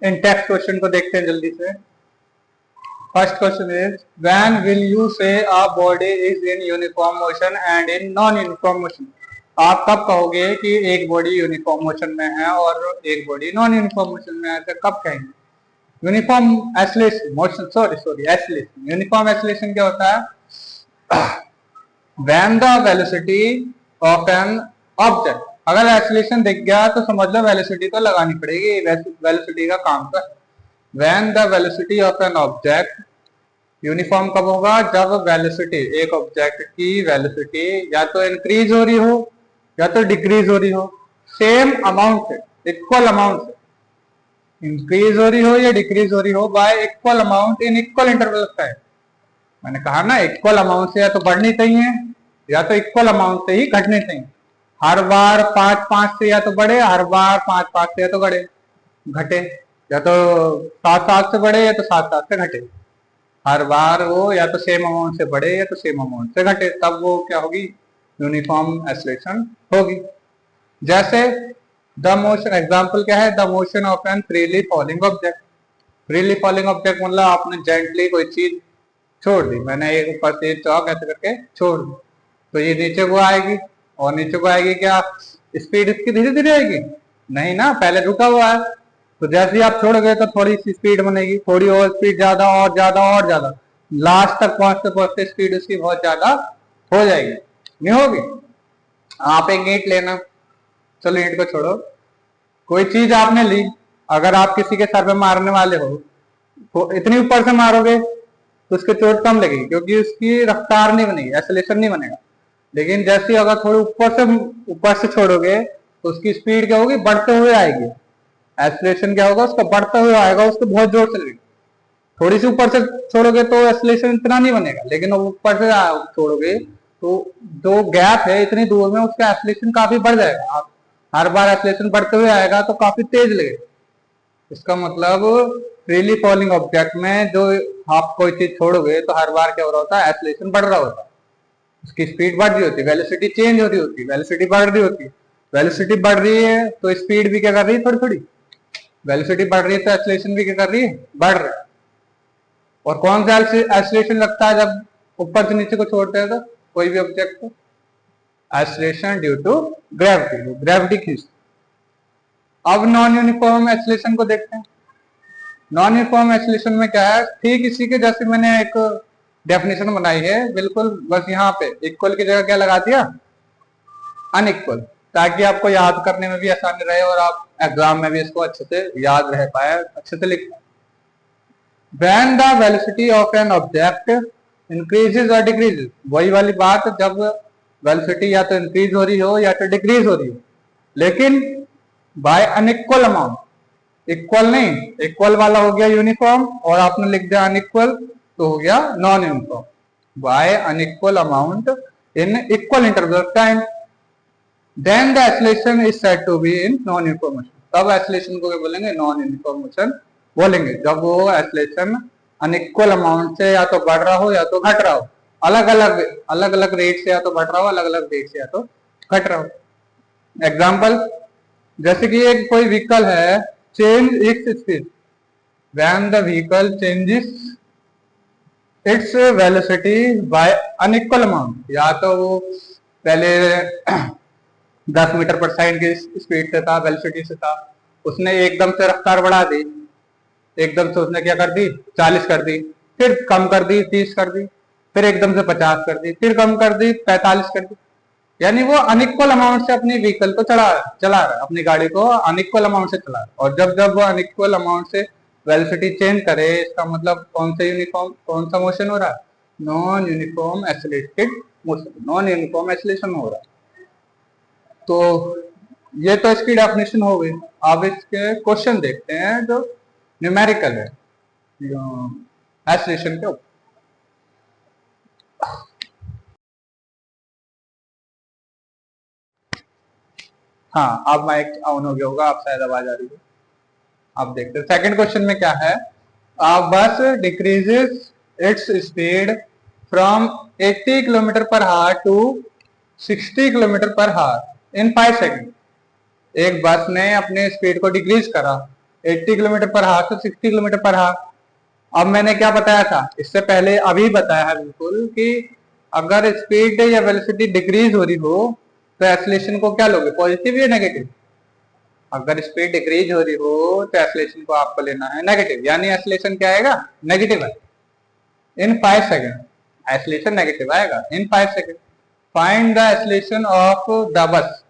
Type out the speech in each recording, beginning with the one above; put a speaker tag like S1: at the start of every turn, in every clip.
S1: इन text question को देखते हैं जल्दी से। First question is when will you say a body is in uniform motion and in non uniform motion. आप कब कहोगे कि एक बॉडी यूनिफॉर्म मोशन में है और एक बॉडी नॉन यूनिफॉर्म मोशन में है, तो कब कहेंगे? Uniform acceleration motion, sorry acceleration. Uniform acceleration क्या होता है? When the velocity of an object, अगर एसिलेशन दिख गया तो समझ लो वेलोसिटी तो लगानी पड़ेगी, वेलोसिटी का काम तो है। When the velocity of an object, uniform कब होगा? जब वेलोसिटी, एक ऑब्जेक्ट की वेलोसिटी या तो इंक्रीज हो रही हो या तो डिक्रीज हो रही हो, सेम अमाउंट से, इक्वल अमाउंट से, इंक्रीज हो रही हो या डिक्रीज हो रही हो by equal amount in equal interval of time. मैंने कहा ना, इक्वल अमाउंट से या तो बढ़नी चाहिए या तो इक्वल अमाउंट से ही घटनी चाहिए। हर बार 5-5 से या तो बढ़े, हर बार 5-5 से या तो घटे, या तो 7-7 से बढ़े या तो 7-7 से घटे। हर बार वो या तो सेम अमाउंट से बढ़े या तो सेम अमाउंट से घटे, तब वो क्या होगी? यूनिफॉर्म एसिलेशन होगी। जैसे द मोशन, एग्जांपल क्या है? The motion of an freely falling object. Freely falling object मतलब आपने जेंटली कोई चीज छोड़ दी, मैंने एक ऊपर से चौक ऐसे करके छोड़ दी, तो ये नीचे को आएगी, और नीचे को आएगी, क्या स्पीड इसकी धीरे धीरे आएगी? नहीं ना, पहले रुका हुआ है, तो जैसे ही आप छोड़ोगे तो थोड़ी सी स्पीड बनेगी, थोड़ी और स्पीड, ज्यादा और ज्यादा और ज्यादा, लास्ट तक पहुंचते पहुंचते स्पीड उसकी बहुत ज्यादा हो जाएगी, नहीं होगी? आप एक ईंट लेना, चलो ईंट को छोड़ो, कोई चीज आपने ली, अगर आप किसी के सर पे मारने वाले हो तो इतनी ऊपर से मारोगे तो उसके चोट कम लगेगी, क्योंकि उसकी रफ्तार नहीं बनेगी, एक्सेलेरेशन नहीं बनेगा। लेकिन जैसे अगर थोड़ी ऊपर से छोड़ोगे तो उसकी स्पीड क्या होगी? बढ़ते हुए आएगी। एक्सेलेरेशन क्या होगा? उसका बढ़ते हुए आएगा, उसको बहुत जोर से लगेगा। थोड़ी सी ऊपर से छोड़ोगे तो एक्सेलेरेशन इतना नहीं बनेगा, लेकिन ऊपर से छोड़ोगे तो जो गैप है इतनी दूर में, उसका एक्सेलेरेशन काफी बढ़ जाएगा। आप हर बार एक्सेलेरेशन बढ़ते हुए आएगा तो काफी तेज लगेगा। इसका मतलब फ्रीली फॉलिंग ऑब्जेक्ट में जो आप कोई चीज छोड़ोगे तो हर बार क्या हो रहा होता है? एक्सेलेरेशन बढ़ रहा होता है, उसकी स्पीड बढ़ रही होती है, वेलोसिटी चेंज हो रही होती है, वेलोसिटी बढ़ रही होती है। वेलोसिटी बढ़ रही है तो स्पीड भी क्या कर रही है? थोड़ी थोड़ी। वेलोसिटी बढ़ रही है तो एक्सेलेरेशन भी क्या कर रही है? बढ़ रहा है। और कौन सा एक्सेलेरेशन लगता है जब ऊपर से नीचे को छोड़ते हैं? तो कोई भी ऑब्जेक्ट को acceleration due to gravity, gravity खींचती। अब नॉन यूनिफॉर्म एक्सेलेरेशन को देखते हैं। नॉन यूनिफॉर्म एक्सेलेरेशन में क्या है? ठीक इसी के जैसे मैंने एक डेफिनेशन बनाई है बिल्कुल, बस यहाँ पे इक्वल की जगह क्या लगा दिया? अनइक्वल, ताकि आपको याद करने में भी आसानी रहे और आप एग्जाम में भी इसको अच्छे से याद रह पाए, अच्छे से लिख पाए। When the velocity of an object increases or decreases, वही वाली बात, जब वेलोसिटी या तो इंक्रीज हो रही हो या तो डिक्रीज हो रही हो, लेकिन बाय अनइक्वल अमाउंट। इक्वल नहीं, इक्वल वाला हो गया यूनिफॉर्म, और आपने लिख दिया अनइक्वल तो हो गया non uniform. By unequal amount in equal interval of time, then the acceleration is said to be in non uniform motion. तब एक्सेलरेशन को क्या बोलेंगे? नॉन यूनिफॉर्म मोशन बोलेंगे, जब वो एक्सेलरेशन अनइक्वल अमाउंट से या तो बढ़ रहा हो या तो घट रहा हो, अलग अलग रेट से या तो बढ़ रहा हो, अलग अलग रेट से या तो घट रहा हो। एग्जाम्पल, जैसे कि एक कोई व्हीकल है, change its speed when the vehicle changes its velocity bye unequal amount. या तो वो पहले 10 मीटर पर सेकंड की स्पीड से था, वेलोसिटी से था, उसने एकदम से रफ्तार बढ़ा दी, एकदम से उसने क्या कर दी? 40 कर दी, फिर कम कर दी 30 कर दी, फिर एकदम से 50 कर दी, फिर कम कर दी 45 कर दी। यानी वो अनइक्वल अमाउंट से अपनी व्हीकल को चला रहा है, अपनी गाड़ी को अनइक्वल अमाउंट से चला रहा है। और जब जब वो अनइक्वल अमाउंट से वेलोसिटी चेंज करे, इसका मतलब कौन सा मोशन हो रहा है? Non uniform accelerated motion, non uniform acceleration हो रहा है। तो ये तो इसकी डेफिनेशन हो गई। अब इसके क्वेश्चन देखते हैं जो न्यूमेरिकल है एक्सेलरेशन के ऊपर। हाँ, अब माइक ऑन हो गया होगा, आप शायद आवाज आ रही है। आप देखते हैं सेकंड क्वेश्चन में क्या है? बस decreases its speed from 80 kilometre पर हावर टू 60 किलोमीटर पर हावर इन 5 सेकेंड। एक बस ने अपने स्पीड को डिक्रीज करा 80 किलोमीटर पर हावर तो 60 किलोमीटर पर हावर। अब मैंने क्या बताया था इससे पहले, अभी बताया है बिल्कुल कि अगर स्पीड या वेलोसिटी डिक्रीज हो रही हो तो एक्सीलरेशन को क्या लोगे, पॉजिटिव या नेगेटिव। अगर स्पीड डिक्रीज हो रही हो तो एक्सीलरेशन को आपको लेना है नेगेटिव, यानी एक्सीलरेशन क्या आएगा, नेगेटिव है। इन 5 सेकेंड एक्सीलरेशन नेगेटिव आएगा इन 5 second. Find the acceleration of the bus.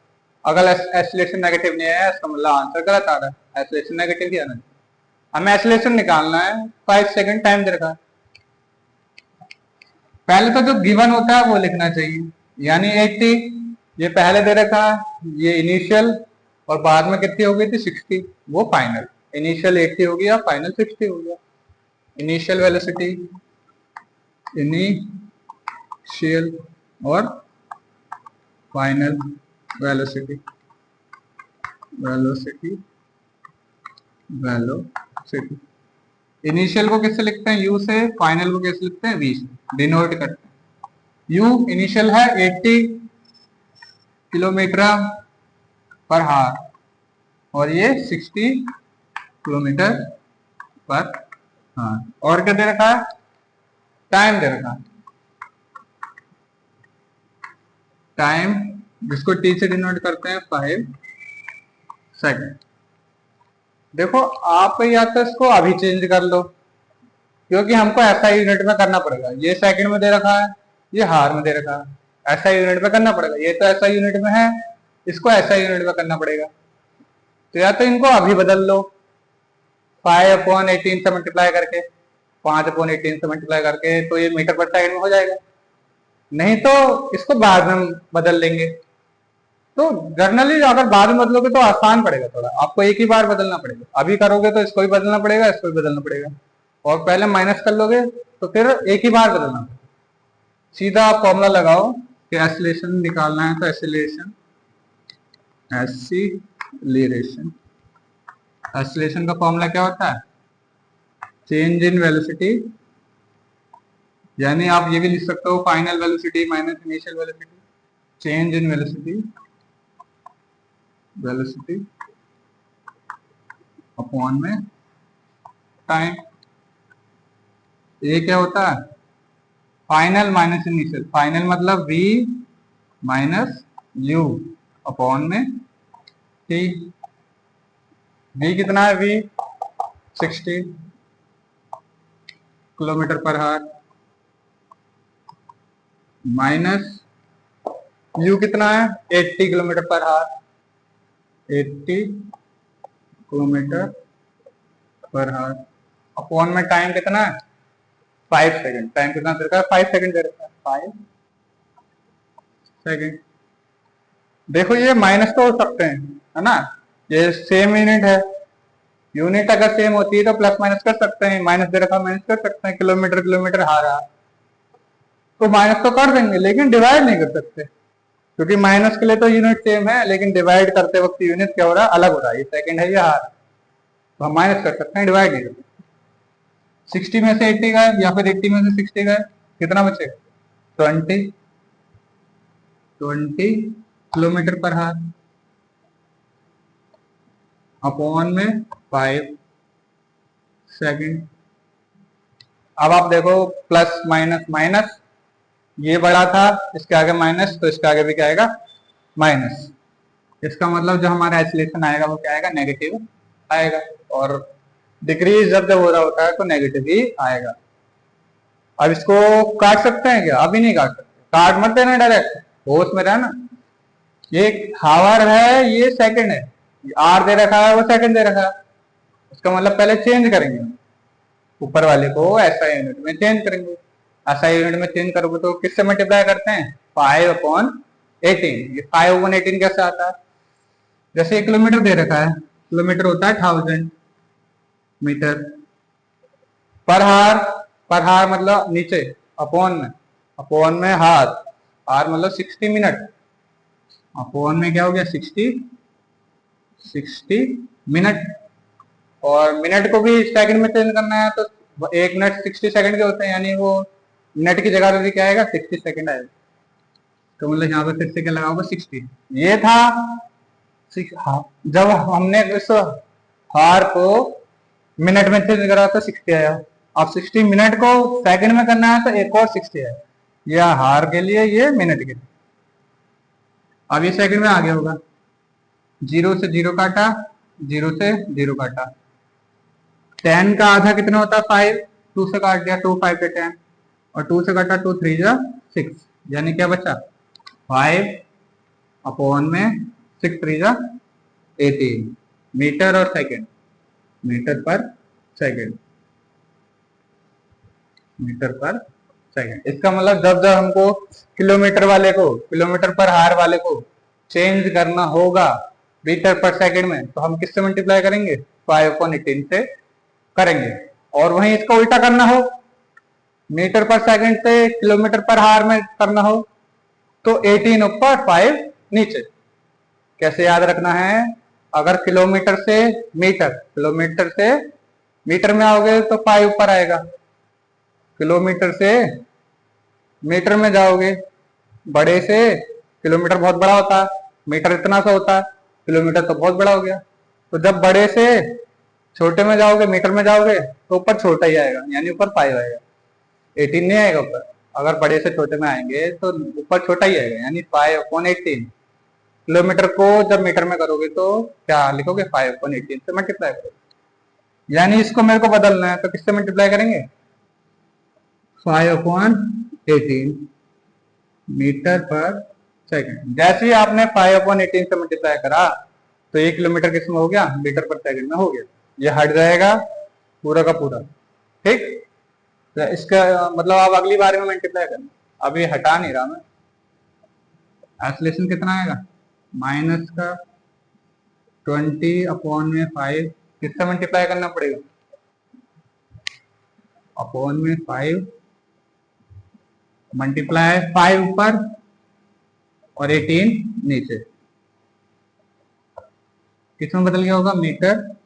S1: अगर एक्सीलरेशन नेगेटिव नहीं है इसका मतलब आंसर गलत आ रहा है, एक्सीलरेशन नेगेटिव ही आना है। हमें एक्सीलरेशन निकालना है, 5 सेकेंड टाइम दे रखा है। पहले तो जो गिवन होता है वो लिखना चाहिए, यानी 80 ये पहले दे रखा है, ये इनिशियल, और बाद में कितनी हो गई थी 60, वो फाइनल। इनिशियल 80 हो गया, फाइनल 60 हो गया। इनिशियल वेलोसिटी, इनिशियल और final velocity, velocity velocity. Initial को किससे लिखते हैं, यू से, फाइनल को किससे लिखते हैं, वी से डिनोट करते हैं। यू इनिशियल है 80 किलोमीटर पर हावर और ये 60 किलोमीटर पर हावर। और क्या दे रखा है, टाइम दे रखा है, टाइम जिसको टी से डिनोट करते हैं 5 सेकेंड। देखो आप या तो इसको अभी चेंज कर लो, क्योंकि हमको ऐसा यूनिट में करना पड़ेगा। ये सेकंड में दे रखा है, ये हार में दे रखा है, ऐसा यूनिट में करना पड़ेगा। ये तो ऐसा यूनिट में है, इसको ऐसा यूनिट में करना पड़ेगा। तो या तो इनको अभी बदल लो 5/18 से मल्टीप्लाई करके, 5/18 से मल्टीप्लाई करके, तो ये मीटर पर सेकंड में हो जाएगा। नहीं तो इसको बाद में बदल लेंगे। तो जनरली अगर बाद में बदलोगे तो आसान पड़ेगा थोड़ा, आपको एक ही बार बदलना पड़ेगा। अभी करोगे तो इसको भी बदलना पड़ेगा, इसको भी बदलना पड़ेगा, और पहले माइनस कर लोगे तो फिर एक ही बार बदलना पड़ेगा। सीधा आप फॉर्मूला लगाओ कि एक्सीलरेशन निकालना है तो एक्सीलरेशन, एक्सीलरेशन, एक्सीलरेशन का फॉर्मूला क्या होता है, चेंज इन वेलोसिटी, यानी आप ये भी लिख सकते हो final velocity minus initial velocity, change in velocity, velocity upon में टाइम। ये क्या होता है, फाइनल माइनस इनिशियल, फाइनल मतलब v माइनस u अपॉन में t। v कितना है, v 60 किलोमीटर पर हावर, माइनस u कितना है 80 किलोमीटर पर हावर, 80 किलोमीटर पर हावर, अपॉन में टाइम कितना है 5 सेकेंड। टाइम कितना दे रखा है, 5 सेकेंड दे रखा है, 5 सेकेंड। देखो ये माइनस तो हो सकते हैं, है ना, ये सेम यूनिट है, यूनिट अगर सेम होती है तो प्लस माइनस कर सकते हैं, माइनस दे रखा माइनस कर सकते हैं, किलोमीटर किलोमीटर हारा तो माइनस तो कर देंगे, लेकिन डिवाइड नहीं कर सकते, क्योंकि माइनस के लिए तो यूनिट सेम है, लेकिन डिवाइड करते वक्त यूनिट क्या हो रहा है, अलग हो रहा है, ये सेकंड है ये हार, तो हम माइनस कर सकते हैं, डिवाइड नहीं कर सकते। 60 में से 80 गए या फिर 80 में से 60 गए, कितना बचेगा 20 किलोमीटर पर हार अपॉन में 5 सेकेंड। अब आप देखो प्लस माइनस माइनस, ये बड़ा था इसके आगे माइनस, तो इसके आगे भी क्या आएगा माइनस। इसका मतलब जो हमारा एक्सीलरेशन आएगा वो क्या आएगा, नेगेटिव आएगा, और डिक्रीज जब जब हो रहा होता है तो नेगेटिव ही आएगा। अब इसको काट सकते हैं क्या, अभी नहीं काट सकते, काट मत देना डायरेक्ट, होश में रहना। ये हावर है, ये सेकंड है, आर दे रखा है वो सेकंड दे रखा है, इसका मतलब पहले चेंज करेंगे, ऊपर वाले को ऐसा यूनिट में चेंज करेंगे। ऐसा यूनिट में चेंज करोगे तो किससे मल्टीप्लाई करते हैं, 5/18। ये 5/18 कैसे आता है, जैसे 1 किलोमीटर दे रखा है, किलोमीटर होता है 1000 मीटर पर हार मतलब नीचे, अपॉन में हार, हार मतलब 60 मिनट, अपॉन में क्या हो गया 60 मिनट, और मिनट को भी सेकंड में चेंज करना है तो 1 मिनट 60 सेकंड के होते हैं, यानी वो मिनट की जगह पे भी क्या आएगा 60 सेकंड आएगा, तो मतलब यहाँ पे फिर से क्या लगा होगा 60। ये था हाँ, जब हमने इस हार को मिनट में चेंज करा तो 60 आया। अब 60 मिनट को सेकंड में करना है तो एक और 60 आया। यह हार के लिए, ये मिनट के लिए। अब ये सेकंड में आगे होगा, 0 से 0 काटा, 0 से 0 काटा। 10 का आधा कितना होता है 5, 2 से काट दिया, 2 5 के 10, और 2 से काटा 2 3 जा 6, यानी क्या बचा 5 अपॉन में 6 3 जा 18 मीटर और सेकंड, मीटर पर सेकंड, मीटर पर सेकंड। इसका मतलब जब जब हमको किलोमीटर वाले को, किलोमीटर पर हार वाले को चेंज करना होगा मीटर पर सेकंड में, तो हम किससे मल्टीप्लाई करेंगे 5/18 से करेंगे। और वहीं इसका उल्टा करना हो, मीटर पर सेकंड से किलोमीटर पर हार में करना हो, तो 18 ऊपर 5 नीचे। कैसे याद रखना है, अगर किलोमीटर से मीटर, किलोमीटर से मीटर में आओगे तो 5 ऊपर आएगा, किलोमीटर से मीटर में जाओगे, बड़े से किलोमीटर बहुत बड़ा होता है, मीटर इतना सा होता है, किलोमीटर तो बहुत बड़ा हो गया। तो जब बड़े से छोटे में जाओगे, मीटर में जाओगे, तो ऊपर छोटा ही आएगा, यानी ऊपर 5 आएगा, 18 नहीं आएगा ऊपर। अगर बड़े से छोटे में आएंगे तो ऊपर छोटा ही आएगा, यानी 5/18। किलोमीटर को जब मीटर में करोगे तो क्या लिखोगे 5/18 से मल्टीप्लाई करोगे। यानी इसको मेरे को बदलना है तो किससे मल्टीप्लाई करेंगे 5/18 मीटर पर सेकंड। जैसे ही आपने 5/18 से मल्टीप्लाई करा तो 1 किलोमीटर किसमें हो गया मीटर पर सेकंड में हो गया। ये हट जाएगा पूरा का पूरा, ठीक। तो इसका मतलब आप अगली बार में मल्टीप्लाई करना, अभी हटा नहीं रहा मैं। एक्सलेशन कितना आएगा माइनस का 20/5, किससे मल्टीप्लाई करना पड़ेगा अपॉन में 5, मल्टीप्लाई 5 ऊपर और 18 नीचे। किसमें बदल गया होगा मीटर,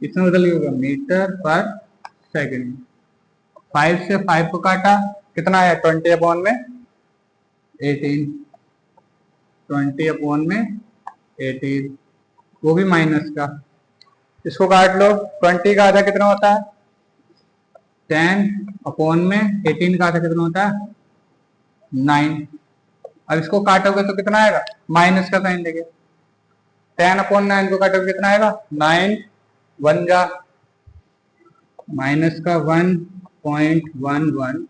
S1: इसमें बदल गया होगा मीटर पर सेकंड। 5 से 5 को काटा, कितना आया 20/18, 20/18, वो भी माइनस का। इसको काट लो, 20 का आधा कितना होता है 10/18 का आधा कितना होता है 9। अब इसको काटोगे तो कितना आएगा माइनस का साइन देंगे, 10/9 को काटोगे कितना आएगा 9 1 जा माइनस का 1.11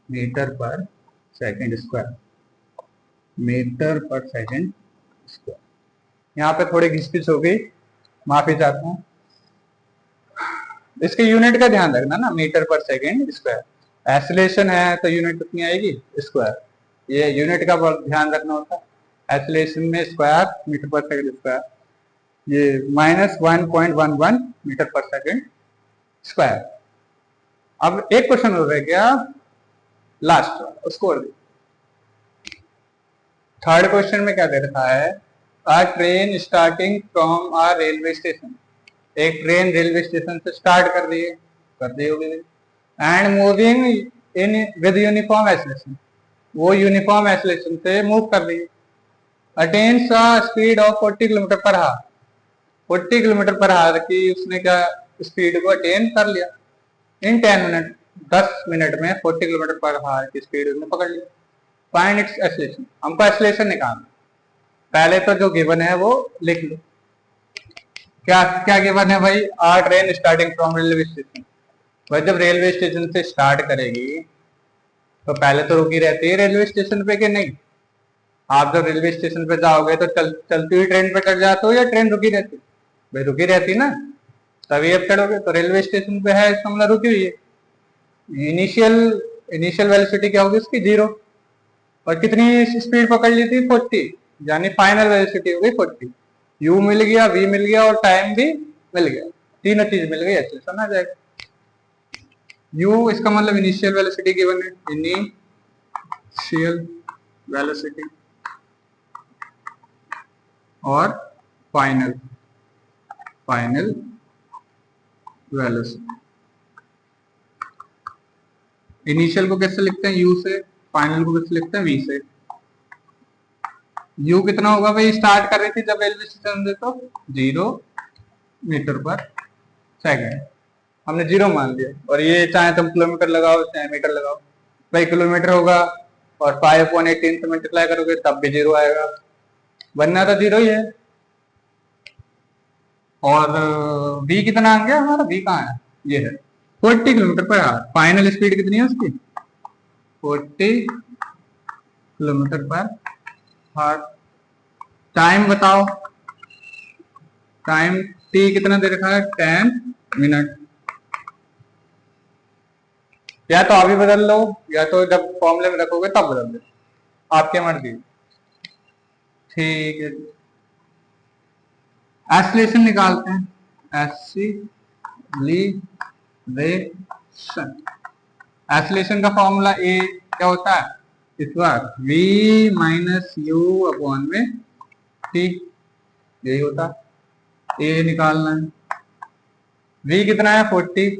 S1: मीटर पर सेकंड स्क्वायर, मीटर पर सेकंड स्क्वायर। यहाँ पे थोड़ी घिसपिच हो गई, माफी चाहता हूँ। इसके यूनिट का ध्यान रखना ना, मीटर पर सेकंड स्क्वायर। एक्सीलरेशन है तो यूनिट कितनी आएगी स्क्वायर, ये यूनिट का ध्यान रखना होता है। एक्सीलरेशन में स्क्वायर, मीटर पर सेकंड स्क्वायर, ये -1.11 मीटर पर सेकंड स्क्वायर। अब एक क्वेश्चन हो रह गया लास्ट, उसको और थर्ड क्वेश्चन में क्या दे रखा है, अ train starting from a railway station, एक ट्रेन रेलवे स्टेशन से स्टार्ट कर दी होगी, and moving in with uniform acceleration, वो यूनिफॉर्म एक्सीलरेशन से मूव कर रही है, attains a speed of 40 kilometre पर हावर, 40 किलोमीटर पर हावर की उसने क्या स्पीड को अटेन कर लिया इन 10 मिनट, 10 मिनट में 40 किलोमीटर पर हावर की स्पीड उसने पकड़ ली। फाइंड इट्स एक्सीलरेशन, हमको एक्सीलरेशन निकालना। पहले तो जो गिवन है वो लिख लो, क्या क्या गिवन है भाई, are train starting from railway station. भाई जब रेलवे स्टेशन से स्टार्ट करेगी तो पहले तो रुकी रहती है रेलवे स्टेशन पे कि नहीं। आप जब रेलवे स्टेशन पे जाओगे तो चलती हुई ट्रेन पे चढ़ जाते हो या ट्रेन रुकी रहती, भाई रुकी रहती ना, तभी अब चढ़ोगे। तो रेलवे स्टेशन पे है, इसका मतलब रुकी हुई है। इनिशियल वेलोसिटी क्या होगी उसकी 0, और कितनी स्पीड पकड़ ली थी 40, यानी फाइनल वेलोसिटी हो गई 40। u मिल गया, v मिल गया और टाइम भी मिल गया, तीनों चीज मिल गई, एक्सीलरेशन आ जाएगा। u इसका मतलब इनिशियल वेलोसिटी गिवन है, इनिशियल वेलोसिटी, और फाइनल वेलोसिटी। इनिशियल को कैसे लिखते हैं u से, फाइनल को कैसे लिखते हैं v से। यू कितना होगा भाई, स्टार्ट कर रही थी जब रेलवे स्टेशन से तो 0 मीटर पर सेकेंड, हमने 0 मान लिया। और ये चाहे तुम किलोमीटर लगाओ चाहे मीटर लगाओ, भाई किलोमीटर होगा और 5/18 से मल्टीप्लाई करोगे तब भी 0 आएगा, बनना तो 0 ही है। और v कितना आ गया हमारा, v कहाँ है, ये है 40 kilometre per our. Final speed कितनी है उसकी, 40 किलोमीटर पर आवर। टाइम बताओ, टाइम t कितना दे रखा है, 10 मिनट। या तो अभी बदल लो या तो जब फॉर्मूले में रखोगे तब बदल दो, आपकी मर्जी। ठीक है, एस्लेशन निकालते हैं, एस्लेशन। एस्लेशन का फॉर्मूला ए क्या होता है इस बार, v माइनस यू अपॉन में टी, यही होता है। ए निकालना है, v कितना है 40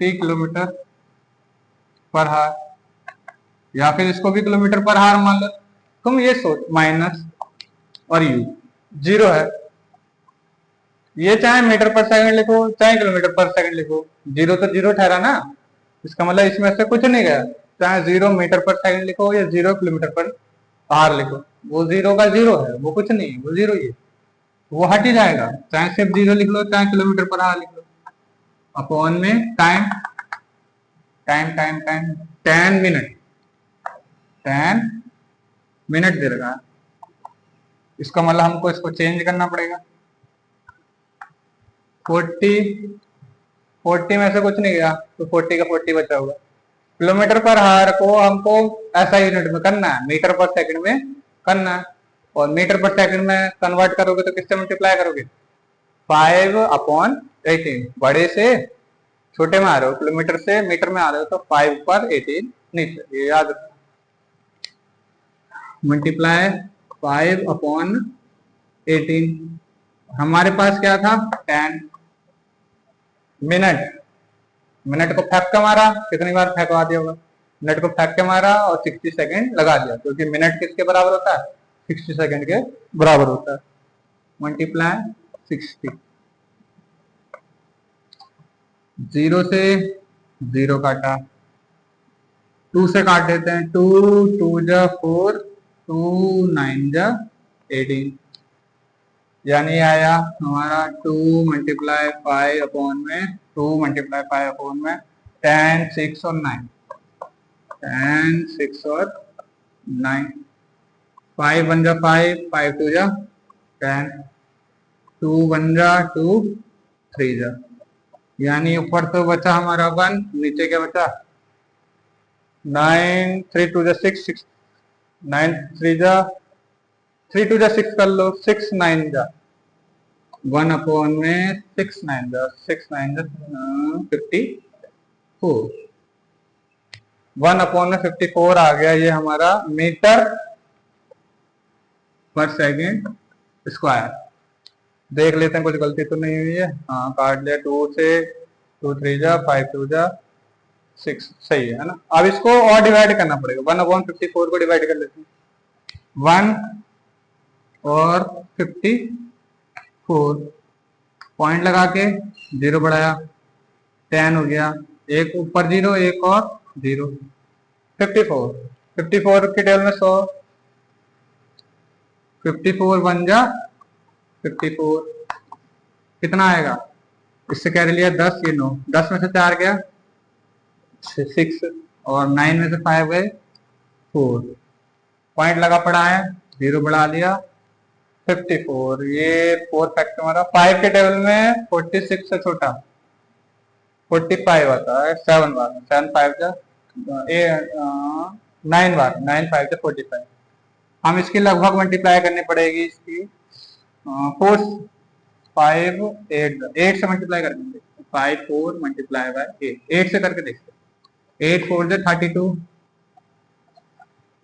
S1: किलोमीटर पर आवर, या फिर इसको भी किलोमीटर पर आवर मान लो। तुम ये सोच, माइनस और यू 0 है, ये चाहे मीटर पर सेकंड लिखो चाहे किलोमीटर पर सेकंड लिखो, 0 तो 0 ठहरा ना, इसका मतलब इसमें से कुछ नहीं गया। चाहे 0 मीटर पर सेकंड लिखो या 0 किलोमीटर पर आवर लिखो, वो 0 का 0 है, वो कुछ नहीं है, वो 0 ही है, वो हट ही जाएगा। चाहे सिर्फ 0 लिख लो चाहे किलोमीटर पर आवर लिख लो। अपॉन में time, time time time 10 minute, 10 minute दे रहा है, इसका मतलब हमको इसको चेंज करना पड़ेगा। 40 में से कुछ नहीं गया तो 40 का 40 बचा होगा। किलोमीटर पर आवर को हमको ऐसा यूनिट में करना है, मीटर पर सेकंड में करना है, और मीटर पर सेकंड में कन्वर्ट करोगे तो किससे मल्टीप्लाई करोगे, 5/18। बड़े से छोटे में आ रहे हो, किलोमीटर से मीटर में आ रहे हो तो 5/18 नीचे, ये याद रखो। मल्टीप्लाई 5/18, हमारे पास क्या था 10 मिनट। मिनट को फेंक के मारा, कितनी बार फेंकवा दिया होगा, मिनट को फेंक के मारा और 60 सेकंड लगा दिया, क्योंकि मिनट किसके बराबर होता है, 60 सेकंड के बराबर होता है। मल्टीप्लाई 60, 0 से 0 काटा, 2 से काट देते हैं, 2 2 जा 4, 2 9 जा 18, यानी आया हमारा 2 मल्टीप्लाई 5/5 में 10 6 और 9, 10 6 और 9, 5 1 जा 5, 5 2 जा 10, 2 1 जा 2, 3 जा, यानी ऊपर तो बचा हमारा 1, नीचे क्या बचा 9 3 2 जा 6 6, 9 3 जा 3 2 जा 6 कर लो, 6 9 जा 1/6 9 जा 6 9 जा 54, 1/54 आ गया, ये हमारा मीटर पर सेकेंड स्क्वायर। देख लेते हैं कुछ गलती तो नहीं हुई है, हाँ काट लिया, 2 से 2 3 जा 5 2 जा 6, सही है ना। अब इसको और डिवाइड करना पड़ेगा, 1/54 को डिवाइड कर लेते हैं, 1 और 54, पॉइंट लगा के 0 बढ़ाया, 10 हो गया, एक ऊपर 0 एक और 0, 54, 54 के टेबल में 100, 54 1 जा 54, कितना आएगा, इससे कह लिया 10, ये 9, 10 में से 4 गया 6 और 9 में से 5 गए 4, पॉइंट लगा पड़ा है, 0 बढ़ा लिया 54, ये 4 फैक्टर हमारा। 5 के टेबल में 46 से छोटा 45 आता है, 7 बार, 7 5 जा 9 बार, 9 5 जा 45। हम इसकी लगभग मल्टीप्लाई करनी पड़ेगी, इसकी 4 5 8 से मल्टीप्लाई कर देंगे, 5 4 मल्टीप्लाई बाय 8 से करके देखते हैं, 8 4 जा 32,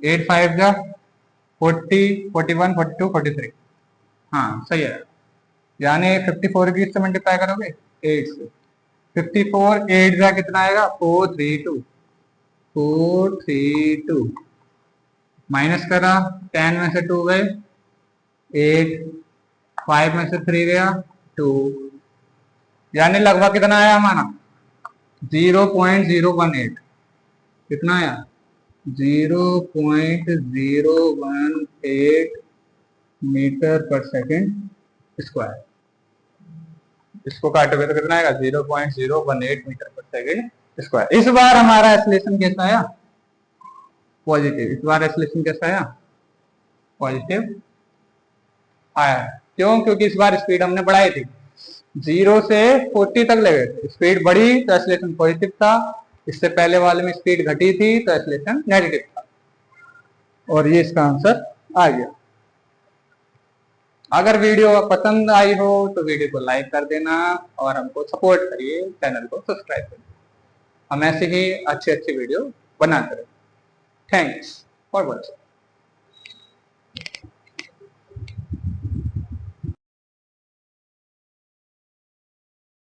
S1: 8 5 जा 40 41 42 43, हाँ सही है, यानी 54 की इससे मल्टीप्लाई करोगे 8 से, 54 8 जा कितना आएगा 432, 432 माइनस करा, 10 में से 2 गए 8, 5 में से 3 गया 2, यानी लगभग कितना आया हमारा 0.018। कितना आया 0.018 मीटर पर सेकेंड स्क्वायर। इसको काटोगे तो कितना आएगा 0.018 मीटर पर सेकेंड स्क्वायर। इस बार हमारा एक्सेलरेशन कैसा आया पॉजिटिव। इस बार एक्सेलरेशन कैसा आया पॉजिटिव आया। क्यों? क्योंकि इस बार स्पीड हमने बढ़ाई थी, 0 से 40 तक ले गए थे, स्पीड बढ़ी तो एक्सेलरेशन पॉजिटिव था। इससे पहले वाले में स्पीड घटी थी तो एक्सेलरेशन नेगेटिव था, और ये इसका आंसर आ गया। अगर वीडियो पसंद आई हो तो वीडियो को लाइक कर देना और हमको सपोर्ट करिए, चैनल को सब्सक्राइब करिए। हम ऐसे ही अच्छे अच्छे वीडियो बनाते रहें। Thanks for watching.